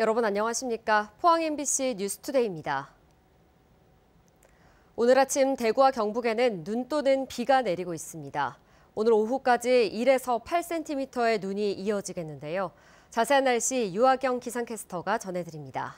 여러분 안녕하십니까? 포항 MBC 뉴스투데이입니다. 오늘 아침 대구와 경북에는 눈 또는 비가 내리고 있습니다. 오늘 오후까지 1에서 8cm의 눈이 이어지겠는데요. 자세한 날씨 유아경 기상캐스터가 전해드립니다.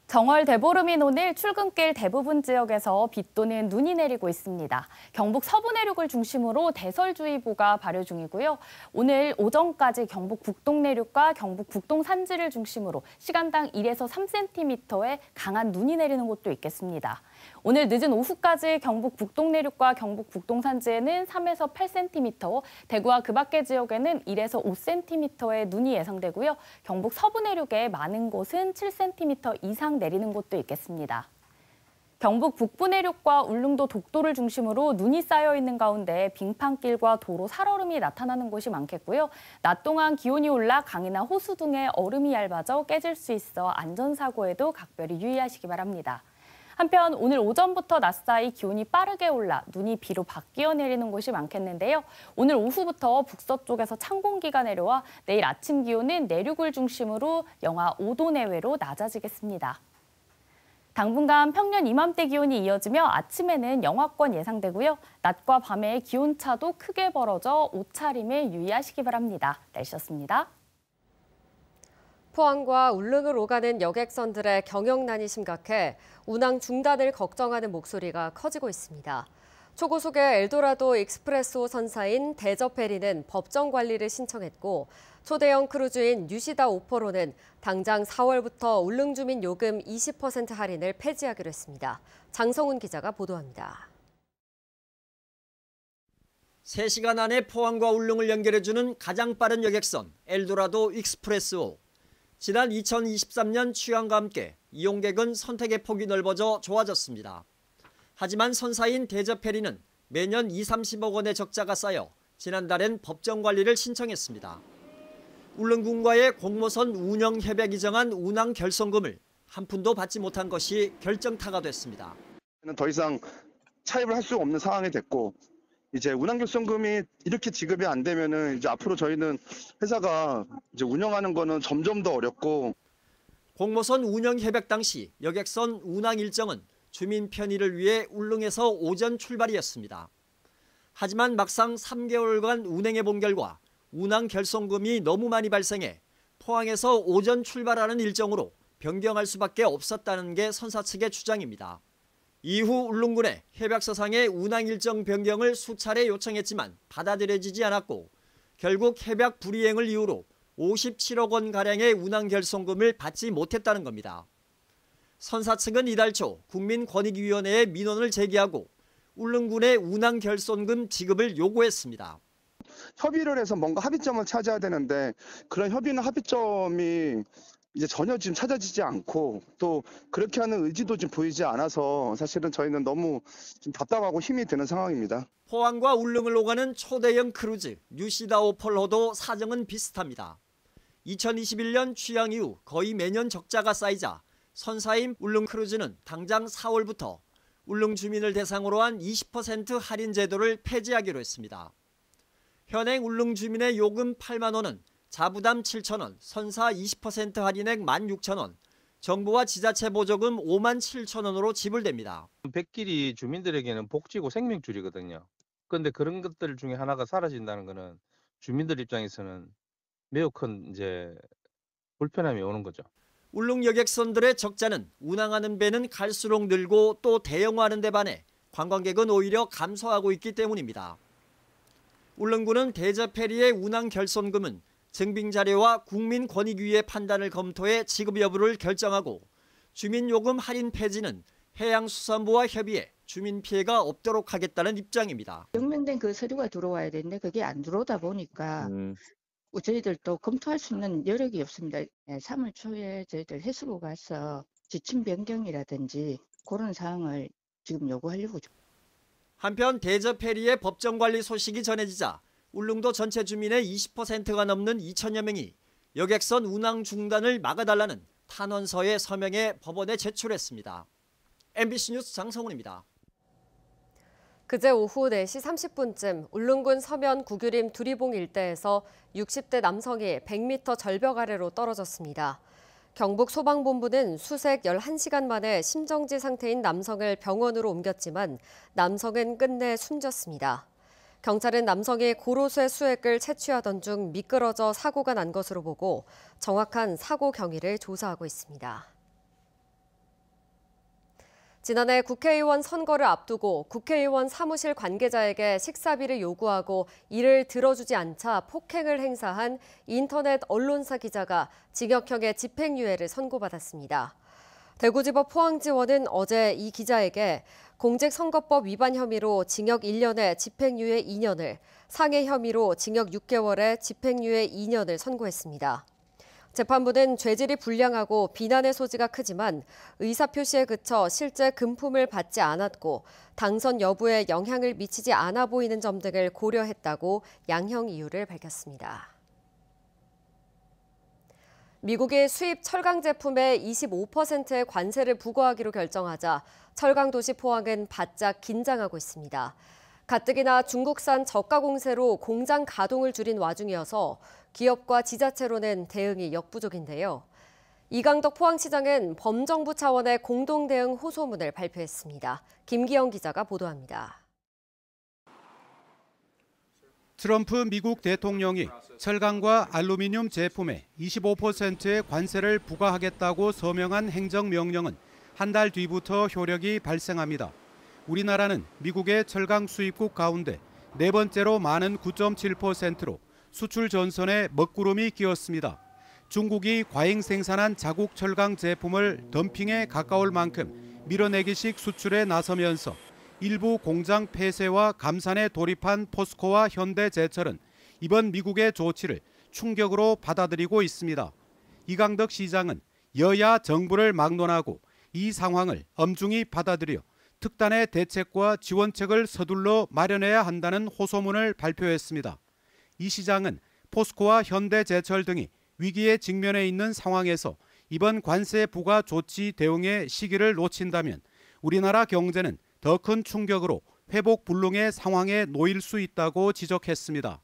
정월 대보름인 오늘 출근길 대부분 지역에서 비 또는 눈이 내리고 있습니다. 경북 서부 내륙을 중심으로 대설주의보가 발효 중이고요. 오늘 오전까지 경북 북동 내륙과 경북 북동 산지를 중심으로 시간당 1에서 3cm의 강한 눈이 내리는 곳도 있겠습니다. 오늘 늦은 오후까지 경북 북동 내륙과 경북 북동 산지에는 3에서 8cm, 대구와 그 밖의 지역에는 1에서 5cm의 눈이 예상되고요. 경북 서부 내륙의 많은 곳은 7cm 이상 내리는 곳도 있겠습니다. 경북 북부 내륙과 울릉도 독도를 중심으로 눈이 쌓여 있는 가운데 빙판길과 도로 살얼음이 나타나는 곳이 많겠고요. 낮 동안 기온이 올라 강이나 호수 등의 얼음이 얇아져 깨질 수 있어 안전사고에도 각별히 유의하시기 바랍니다. 한편 오늘 오전부터 낮 사이 기온이 빠르게 올라 눈이 비로 바뀌어 내리는 곳이 많겠는데요. 오늘 오후부터 북서쪽에서 찬 공기가 내려와 내일 아침 기온은 내륙을 중심으로 영하 5도 내외로 낮아지겠습니다. 당분간 평년 이맘때 기온이 이어지며 아침에는 영하권 예상되고요. 낮과 밤의 기온차도 크게 벌어져 옷차림에 유의하시기 바랍니다. 날씨였습니다. 포항과 울릉을 오가는 여객선들의 경영난이 심각해 운항 중단을 걱정하는 목소리가 커지고 있습니다. 초고속의 엘도라도 익스프레소 선사인 대저페리는 법정 관리를 신청했고 초대형 크루즈인 뉴시다 오퍼로는 당장 4월부터 울릉 주민 요금 20% 할인을 폐지하기로 했습니다. 장성훈 기자가 보도합니다. 3시간 안에 포항과 울릉을 연결해주는 가장 빠른 여객선 엘도라도 익스프레소. 지난 2023년 취항과 함께 이용객은 선택의 폭이 넓어져 좋아졌습니다. 하지만 선사인 대저페리는 매년 20-30억 원의 적자가 쌓여 지난달엔 법정 관리를 신청했습니다. 울릉군과의 공모선 운영 협약이 정한 운항 결손금을 한 푼도 받지 못한 것이 결정타가 됐습니다. 더 이상 차입을 할 수 없는 상황이 됐고 이제 운항 결손금이 이렇게 지급이 안 되면은 이제 앞으로 저희는 회사가 이제 운영하는 거는 점점 더 어렵고 공모선 운영 협약 당시 여객선 운항 일정은 주민 편의를 위해 울릉에서 오전 출발이었습니다. 하지만 막상 3개월간 운행해 본 결과 운항 결손금이 너무 많이 발생해 포항에서 오전 출발하는 일정으로 변경할 수밖에 없었다는 게 선사 측의 주장입니다. 이후 울릉군에 협약서상의 운항 일정 변경을 수차례 요청했지만 받아들여지지 않았고 결국 협약 불이행을 이유로 57억 원가량의 운항 결손금을 받지 못했다는 겁니다. 선사 측은 이달 초 국민권익위원회에 민원을 제기하고 울릉군의 운항 결손금 지급을 요구했습니다. 협의를 해서 뭔가 합의점을 찾아야 되는데 그런 협의나 합의점이 이제 전혀 지금 찾아지지 않고 또 그렇게 하는 의지도 좀 보이지 않아서 사실은 저희는 너무 좀 답답하고 힘이 드는 상황입니다. 포항과 울릉을 오가는 초대형 크루즈 뉴시다 오펄호도 사정은 비슷합니다. 2021년 취항 이후 거의 매년 적자가 쌓이자 선사인 울릉 크루즈는 당장 4월부터 울릉 주민을 대상으로 한 20% 할인 제도를 폐지하기로 했습니다. 현행 울릉 주민의 요금 8만 원은 자부담 7천 원, 선사 20% 할인액 16,000원, 정부와 지자체 보조금 5만 7천 원으로 지불됩니다. 백길이 주민들에게는 복지고 생명줄이거든요. 그런데 그런 것들 중에 하나가 사라진다는 것은 주민들 입장에서는 매우 큰 이제 불편함이 오는 거죠. 울릉 여객선들의 적자는 운항하는 배는 갈수록 늘고 또 대형화하는 데 반해 관광객은 오히려 감소하고 있기 때문입니다. 울릉군은 대저페리의 운항 결손금은 증빙자료와 국민권익위의 판단을 검토해 지급 여부를 결정하고 주민요금 할인 폐지는 해양수산부와 협의해 주민 피해가 없도록 하겠다는 입장입니다. 명명된 그 서류가 들어와야 되는데 그게 안 들어오다 보니까 저희들도 검토할 수 있는 여력이 없습니다. 3월 초에 저희들 해수부 가서 지침 변경이라든지 그런 사항을 지금 요구하려고. 한편 대저페리의 법정 관리 소식이 전해지자 울릉도 전체 주민의 20%가 넘는 2천여 명이 여객선 운항 중단을 막아달라는 탄원서에 서명해 법원에 제출했습니다. MBC 뉴스 장성훈입니다. 그제 오후 4시 30분쯤 울릉군 서면 구규림 두리봉 일대에서 60대 남성이 100m 절벽 아래로 떨어졌습니다. 경북 소방본부는 수색 11시간 만에 심정지 상태인 남성을 병원으로 옮겼지만 남성은 끝내 숨졌습니다. 경찰은 남성이 고로쇠 수액을 채취하던 중 미끄러져 사고가 난 것으로 보고 정확한 사고 경위를 조사하고 있습니다. 지난해 국회의원 선거를 앞두고 국회의원 사무실 관계자에게 식사비를 요구하고 이를 들어주지 않자 폭행을 행사한 인터넷 언론사 기자가 징역형의 집행유예를 선고받았습니다. 대구지법 포항지원은 어제 이 기자에게 공직선거법 위반 혐의로 징역 1년에 집행유예 2년을, 상해 혐의로 징역 6개월에 집행유예 2년을 선고했습니다. 재판부는 죄질이 불량하고 비난의 소지가 크지만 의사표시에 그쳐 실제 금품을 받지 않았고 당선 여부에 영향을 미치지 않아 보이는 점 등을 고려했다고 양형 이유를 밝혔습니다. 미국이 수입 철강 제품에 25%의 관세를 부과하기로 결정하자 철강도시 포항은 바짝 긴장하고 있습니다. 가뜩이나 중국산 저가 공세로 공장 가동을 줄인 와중이어서 기업과 지자체로는 대응이 역부족인데요. 이강덕 포항시장은 범정부 차원의 공동 대응 호소문을 발표했습니다. 김기영 기자가 보도합니다. 트럼프 미국 대통령이 철강과 알루미늄 제품에 25%의 관세를 부과하겠다고 서명한 행정명령은 한 달 뒤부터 효력이 발생합니다. 우리나라는 미국의 철강 수입국 가운데 네 번째로 많은 9.7%로 수출 전선에 먹구름이 끼었습니다. 중국이 과잉 생산한 자국 철강 제품을 덤핑에 가까울 만큼 밀어내기식 수출에 나서면서 일부 공장 폐쇄와 감산에 돌입한 포스코와 현대제철은 이번 미국의 조치를 충격으로 받아들이고 있습니다. 이강덕 시장은 여야 정부를 막론하고 이 상황을 엄중히 받아들여 특단의 대책과 지원책을 서둘러 마련해야 한다는 호소문을 발표했습니다. 이 시장은 포스코와 현대제철 등이 위기에 직면해 있는 상황에서 이번 관세 부과 조치 대응의 시기를 놓친다면 우리나라 경제는 더 큰 충격으로 회복 불능의 상황에 놓일 수 있다고 지적했습니다.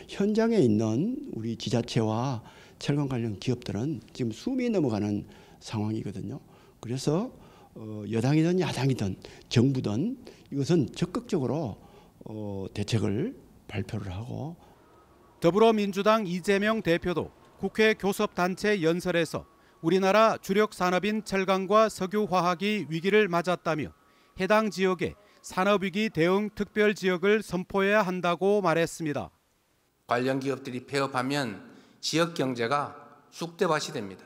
현장에 있는 우리 지자체와 철강 관련 기업들은 지금 숨이 넘어가는 상황이거든요. 그래서 여당이든 야당이든 정부든 이것은 적극적으로 대책을 발표를 하고 더불어민주당 이재명 대표도 국회 교섭단체 연설에서 우리나라 주력 산업인 철강과 석유화학이 위기를 맞았다며 해당 지역에 산업위기 대응 특별지역을 선포해야 한다고 말했습니다. 관련 기업들이 폐업하면 지역 경제가 쑥대밭이 됩니다.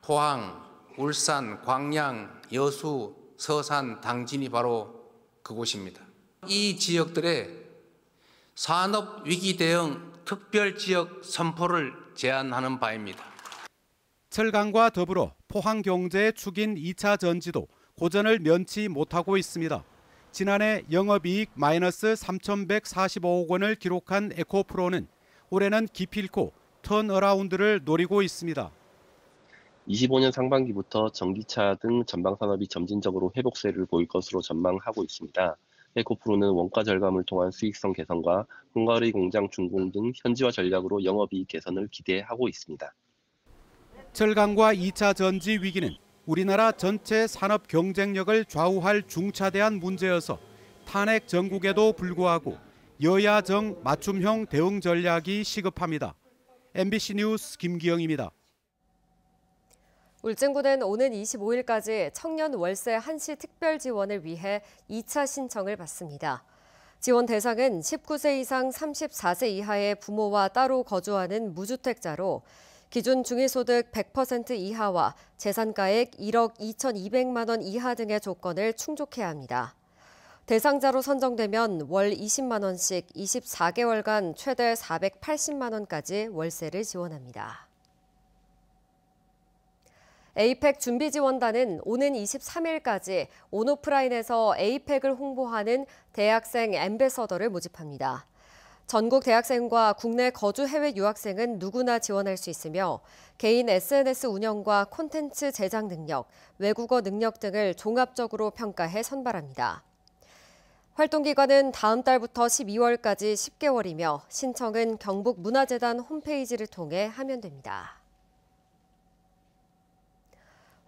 포항, 울산, 광양, 여수, 서산, 당진이 바로 그곳입니다. 이 지역들의 산업위기 대응 특별지역 선포를 제안하는 바입니다. 철강과 더불어 포항 경제의 축인 2차 전지도 고전을 면치 못하고 있습니다. 지난해 영업이익 마이너스 3,145억 원을 기록한 에코프로는 올해는 기필코 턴어라운드를 노리고 있습니다. 25년 상반기부터 전기차 등 전방 산업이 점진적으로 회복세를 보일 것으로 전망하고 있습니다. 에코프로는 원가 절감을 통한 수익성 개선과 헝가리 공장 준공 등 현지화 전략으로 영업이익 개선을 기대하고 있습니다. 철강과 2차 전지 위기는 우리나라 전체 산업 경쟁력을 좌우할 중차대한 문제여서 탄핵 정국에도 불구하고 여야정 맞춤형 대응 전략이 시급합니다. MBC 뉴스 김기영입니다. 울진군은 오는 25일까지 청년 월세 한시 특별 지원을 위해 2차 신청을 받습니다. 지원 대상은 19세 이상 34세 이하의 부모와 따로 거주하는 무주택자로 기준 중위소득 100% 이하와 재산가액 1억 2,200만 원 이하 등의 조건을 충족해야 합니다. 대상자로 선정되면 월 20만 원씩 24개월간 최대 480만 원까지 월세를 지원합니다. 에이펙 준비지원단은 오는 23일까지 온오프라인에서 에이펙을 홍보하는 대학생 앰베서더를 모집합니다. 전국 대학생과 국내 거주 해외 유학생은 누구나 지원할 수 있으며 개인 SNS 운영과 콘텐츠 제작 능력, 외국어 능력 등을 종합적으로 평가해 선발합니다. 활동기간은 다음 달부터 12월까지 10개월이며 신청은 경북문화재단 홈페이지를 통해 하면 됩니다.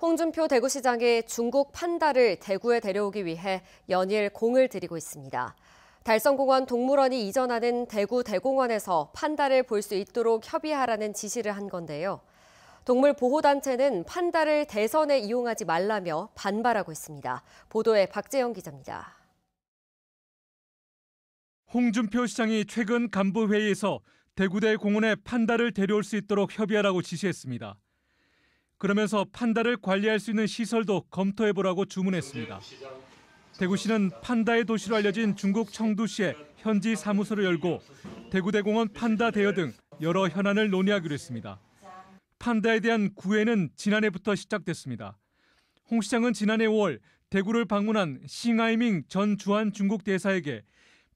홍준표 대구시장이 중국 판다를 대구에 데려오기 위해 연일 공을 들이고 있습니다. 달성공원 동물원이 이전하는 대구 대공원에서 판다를 볼 수 있도록 협의하라는 지시를 한 건데요. 동물보호단체는 판다를 대선에 이용하지 말라며 반발하고 있습니다. 보도에 박재영 기자입니다. 홍준표 시장이 최근 간부회의에서 대구대 공원에 판다를 데려올 수 있도록 협의하라고 지시했습니다. 그러면서 판다를 관리할 수 있는 시설도 검토해보라고 주문했습니다. 대구시는 판다의 도시로 알려진 중국 청두시에 현지 사무소를 열고 대구대공원 판다 대여 등 여러 현안을 논의하기로 했습니다. 판다에 대한 구애는 지난해부터 시작됐습니다. 홍 시장은 지난해 5월 대구를 방문한 싱하이밍 전 주한 중국 대사에게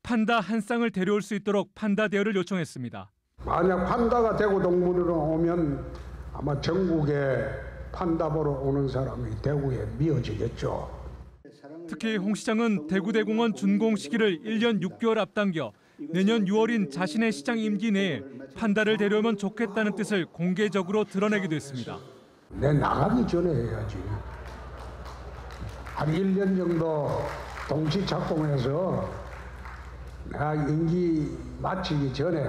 판다 한 쌍을 데려올 수 있도록 판다 대여를 요청했습니다. 만약 판다가 대구 동물원으로 오면 아마 전국에 판다 보러 오는 사람이 대구에 미어지겠죠. 특히 홍 시장은 대구대공원 준공 시기를 1년 6개월 앞당겨 내년 6월인 자신의 시장 임기 내에 판다를 데려오면 좋겠다는 뜻을 공개적으로 드러내기도 했습니다. 내 나가기 전에 해야지. 한 1년 정도 동시 착공해서 내가 임기 마치기 전에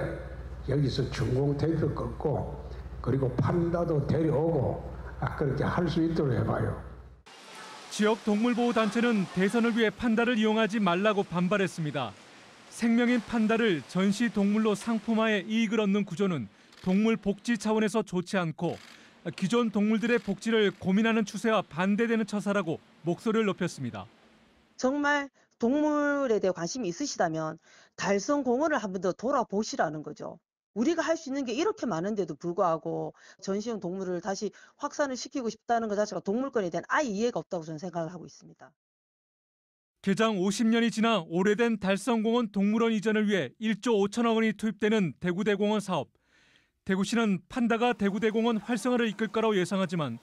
여기서 준공 테이프를 걷고 그리고 판다도 데려오고 그렇게 할 수 있도록 해봐요. 지역 동물보호단체는 대선을 위해 판다를 이용하지 말라고 반발했습니다. 생명인 판다를 전시 동물로 상품화해 이익을 얻는 구조는 동물 복지 차원에서 좋지 않고 기존 동물들의 복지를 고민하는 추세와 반대되는 처사라고 목소리를 높였습니다. 정말 동물에 대해 관심이 있으시다면 달성공원을 한 번 더 돌아보시라는 거죠. 우리가 할 수 있는 게 이렇게 많은데도 불구하고 전시용 동물을 다시 확산을 시키고 싶다는 것 자체가 동물권에 대한 아예 이해가 없다고 저는 생각을 하고 있습니다. 개장 50년이 지나 오래된 달성공원 동물원 이전을 위해 1조 5천억 원이 투입되는 대구대공원 사업. 대구시는 판다가 대구대공원 활성화를 이끌 거라고 예상하지만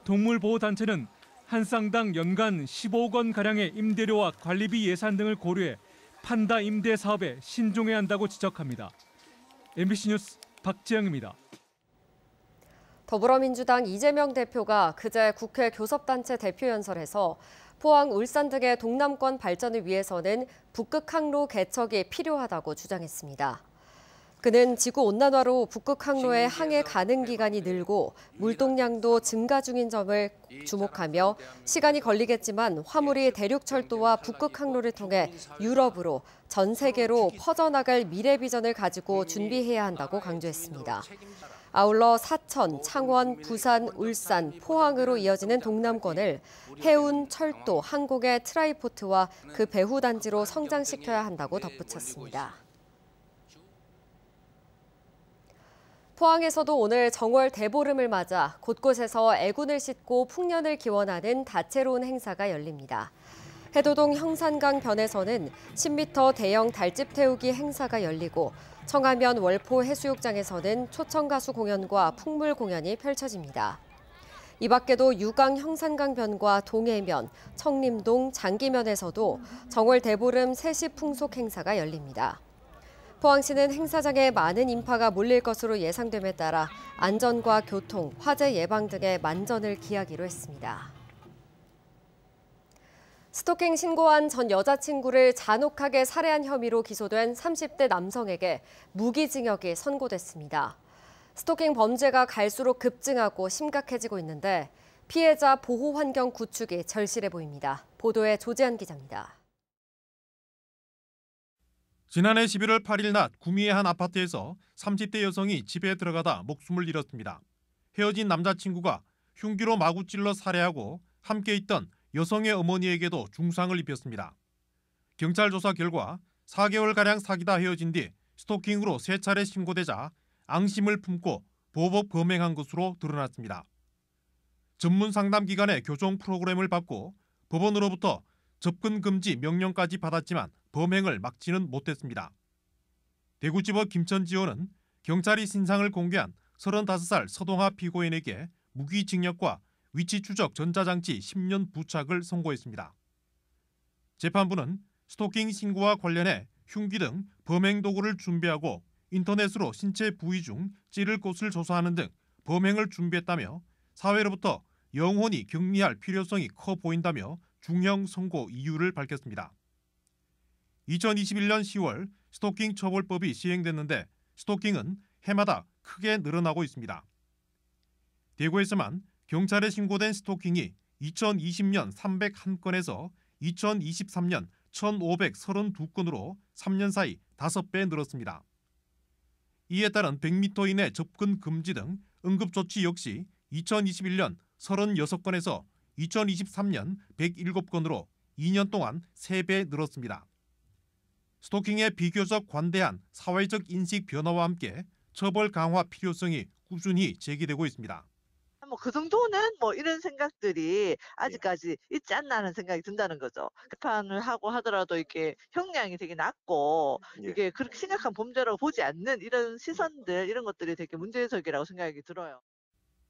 동물보호단체는 한 쌍당 연간 15억 원가량의 임대료와 관리비 예산 등을 고려해 판다 임대 사업에 신중해야 한다고 지적합니다. MBC 뉴스 박지영입니다. 더불어민주당 이재명 대표가 그제 국회 교섭단체 대표연설에서 포항, 울산 등의 동남권 발전을 위해서는 북극항로 개척이 필요하다고 주장했습니다. 그는 지구온난화로 북극항로의 항해 가능 기간이 늘고 물동량도 증가 중인 점을 주목하며 시간이 걸리겠지만 화물이 대륙철도와 북극항로를 통해 유럽으로 전 세계로 퍼져나갈 미래 비전을 가지고 준비해야 한다고 강조했습니다. 아울러 사천, 창원, 부산, 울산, 포항으로 이어지는 동남권을 해운, 철도, 항공의 트라이포트와 그 배후 단지로 성장시켜야 한다고 덧붙였습니다. 포항에서도 오늘 정월 대보름을 맞아 곳곳에서 애군을 싣고 풍년을 기원하는 다채로운 행사가 열립니다. 해도동 형산강 변에서는 10m 대형 달집 태우기 행사가 열리고 청하면 월포 해수욕장에서는 초청가수 공연과 풍물 공연이 펼쳐집니다. 이 밖에도 유강 형산강 변과 동해면, 청림동, 장기면에서도 정월 대보름 세시 풍속 행사가 열립니다. 포항시는 행사장에 많은 인파가 몰릴 것으로 예상됨에 따라 안전과 교통, 화재 예방 등의 만전을 기하기로 했습니다. 스토킹 신고한 전 여자친구를 잔혹하게 살해한 혐의로 기소된 30대 남성에게 무기징역이 선고됐습니다. 스토킹 범죄가 갈수록 급증하고 심각해지고 있는데 피해자 보호 환경 구축이 절실해 보입니다. 보도에 조재한 기자입니다. 지난해 11월 8일 낮 구미의 한 아파트에서 30대 여성이 집에 들어가다 목숨을 잃었습니다. 헤어진 남자친구가 흉기로 마구 찔러 살해하고 함께 있던 여성의 어머니에게도 중상을 입혔습니다. 경찰 조사 결과 4개월가량 사귀다 헤어진 뒤 스토킹으로 3차례 신고되자 앙심을 품고 보복 범행한 것으로 드러났습니다. 전문 상담기관의 교정 프로그램을 받고 법원으로부터 접근 금지 명령까지 받았지만 범행을 막지는 못했습니다. 대구지법 김천지원은 경찰이 신상을 공개한 35살 서동아 피고인에게 무기징역과 위치 추적 전자장치 10년 부착을 선고했습니다. 재판부는 스토킹 신고와 관련해 흉기 등 범행 도구를 준비하고 인터넷으로 신체 부위 중 찌를 곳을 조사하는 등 범행을 준비했다며 사회로부터 영원히 격리할 필요성이 커 보인다며 중형 선고 이유를 밝혔습니다. 2021년 10월 스토킹 처벌법이 시행됐는데 스토킹은 해마다 크게 늘어나고 있습니다. 대구에서만 경찰에 신고된 스토킹이 2020년 301건에서 2023년 1,532건으로 3년 사이 5배 늘었습니다. 이에 따른 100m 이내 접근 금지 등 응급조치 역시 2021년 36건에서 2023년 107건으로 2년 동안 3배 늘었습니다. 스토킹에 비교적 관대한 사회적 인식 변화와 함께 처벌 강화 필요성이 꾸준히 제기되고 있습니다. 그 정도는 이런 생각들이 아직까지 있지 않나 하는 생각이 든다는 거죠. 재판을 하고 하더라도 이게 형량이 되게 낮고 이게 그렇게 심각한 범죄라고 보지 않는 이런 시선들, 이런 것들이 되게 문제적이라고 생각이 들어요.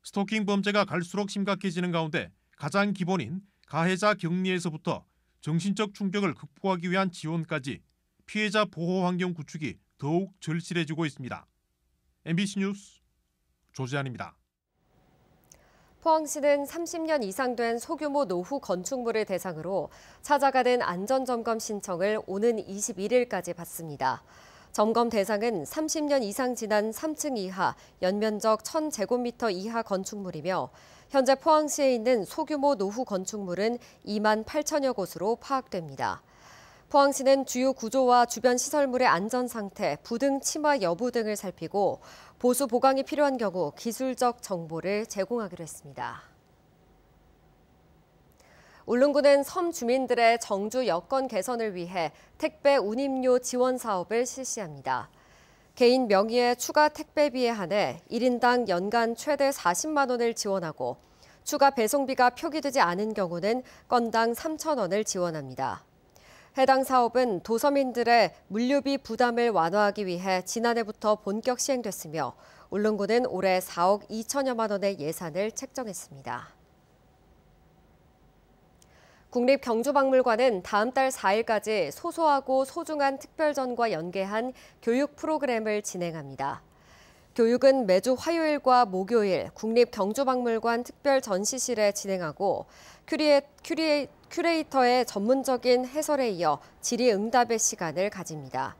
스토킹 범죄가 갈수록 심각해지는 가운데 가장 기본인 가해자 격리에서부터 정신적 충격을 극복하기 위한 지원까지 피해자 보호 환경 구축이 더욱 절실해지고 있습니다. MBC 뉴스 조재환입니다. 포항시는 30년 이상 된 소규모 노후 건축물을 대상으로 찾아가는 안전점검 신청을 오는 21일까지 받습니다. 점검 대상은 30년 이상 지난 3층 이하, 연면적 1,000제곱미터 이하 건축물이며 현재 포항시에 있는 소규모 노후 건축물은 2만 8천여 곳으로 파악됩니다. 포항시는 주요 구조와 주변 시설물의 안전 상태, 부등 침하 여부 등을 살피고 보수 보강이 필요한 경우 기술적 정보를 제공하기로 했습니다. 울릉군은 섬 주민들의 정주 여건 개선을 위해 택배 운임료 지원 사업을 실시합니다. 개인 명의의 추가 택배비에 한해 1인당 연간 최대 40만 원을 지원하고 추가 배송비가 표기되지 않은 경우는 건당 3,000원을 지원합니다. 해당 사업은 도서민들의 물류비 부담을 완화하기 위해 지난해부터 본격 시행됐으며 울릉군은 올해 4억 2천여만 원의 예산을 책정했습니다. 국립경주박물관은 다음 달 4일까지 소소하고 소중한 특별전과 연계한 교육 프로그램을 진행합니다. 교육은 매주 화요일과 목요일 국립경주박물관 특별전시실에 진행하고 큐레이터의 전문적인 해설에 이어 질의응답의 시간을 가집니다.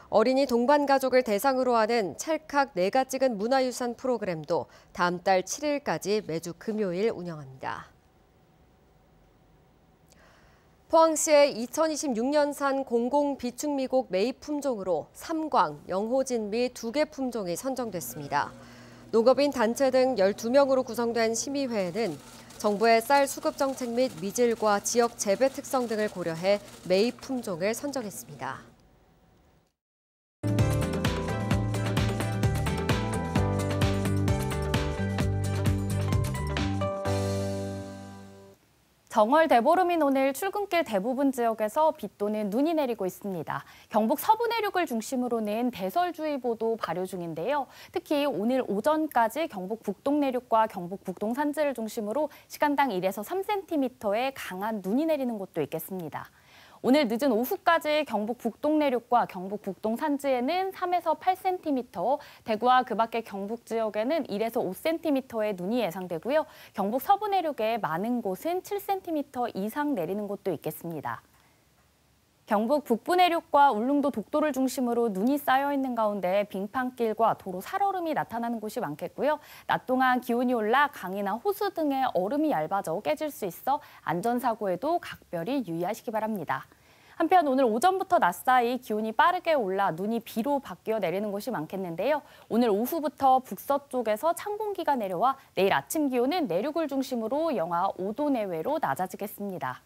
어린이 동반 가족을 대상으로 하는 찰칵 내가 찍은 문화유산 프로그램도 다음 달 7일까지 매주 금요일 운영합니다. 포항시의 2026년산 공공비축미국 매입 품종으로 삼광, 영호진미 2개 품종이 선정됐습니다. 농업인 단체 등 12명으로 구성된 심의회에는 정부의 쌀 수급 정책 및 미질과 지역 재배 특성 등을 고려해 매입 품종을 선정했습니다. 정월 대보름인 오늘 출근길 대부분 지역에서 비 또는 눈이 내리고 있습니다. 경북 서부 내륙을 중심으로는 대설주의보도 발효 중인데요. 특히 오늘 오전까지 경북 북동 내륙과 경북 북동 산지를 중심으로 시간당 1에서 3cm의 강한 눈이 내리는 곳도 있겠습니다. 오늘 늦은 오후까지 경북 북동 내륙과 경북 북동 산지에는 3에서 8cm, 대구와 그 밖의 경북 지역에는 1에서 5cm의 눈이 예상되고요. 경북 서부 내륙의 많은 곳은 7cm 이상 내리는 곳도 있겠습니다. 경북 북부 내륙과 울릉도 독도를 중심으로 눈이 쌓여 있는 가운데 빙판길과 도로 살얼음이 나타나는 곳이 많겠고요. 낮 동안 기온이 올라 강이나 호수 등의 얼음이 얇아져 깨질 수 있어 안전사고에도 각별히 유의하시기 바랍니다. 한편 오늘 오전부터 낮 사이 기온이 빠르게 올라 눈이 비로 바뀌어 내리는 곳이 많겠는데요. 오늘 오후부터 북서쪽에서 찬 공기가 내려와 내일 아침 기온은 내륙을 중심으로 영하 5도 내외로 낮아지겠습니다.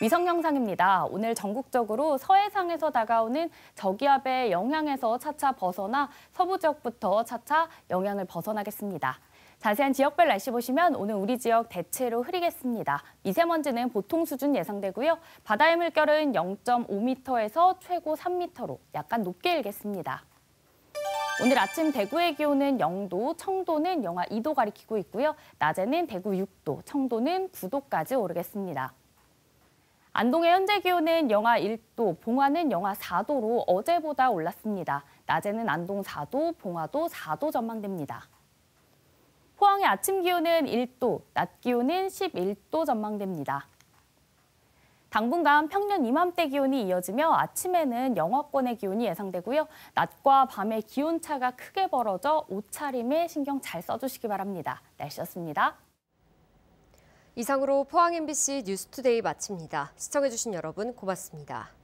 위성 영상입니다. 오늘 전국적으로 서해상에서 다가오는 저기압의 영향에서 차차 벗어나 서부 지역부터 차차 영향을 벗어나겠습니다. 자세한 지역별 날씨 보시면 오늘 우리 지역 대체로 흐리겠습니다. 미세먼지는 보통 수준 예상되고요. 바다의 물결은 0.5m에서 최고 3m로 약간 높게 일겠습니다. 오늘 아침 대구의 기온은 0도, 청도는 영하 2도 가리키고 있고요. 낮에는 대구 6도, 청도는 9도까지 오르겠습니다. 안동의 현재 기온은 영하 1도, 봉화는 영하 4도로 어제보다 올랐습니다. 낮에는 안동 4도, 봉화도 4도 전망됩니다. 포항의 아침 기온은 1도, 낮 기온은 11도 전망됩니다. 당분간 평년 이맘때 기온이 이어지며 아침에는 영하권의 기온이 예상되고요. 낮과 밤의 기온차가 크게 벌어져 옷차림에 신경 잘 써주시기 바랍니다. 날씨였습니다. 이상으로 포항 MBC 뉴스투데이 마칩니다. 시청해주신 여러분 고맙습니다.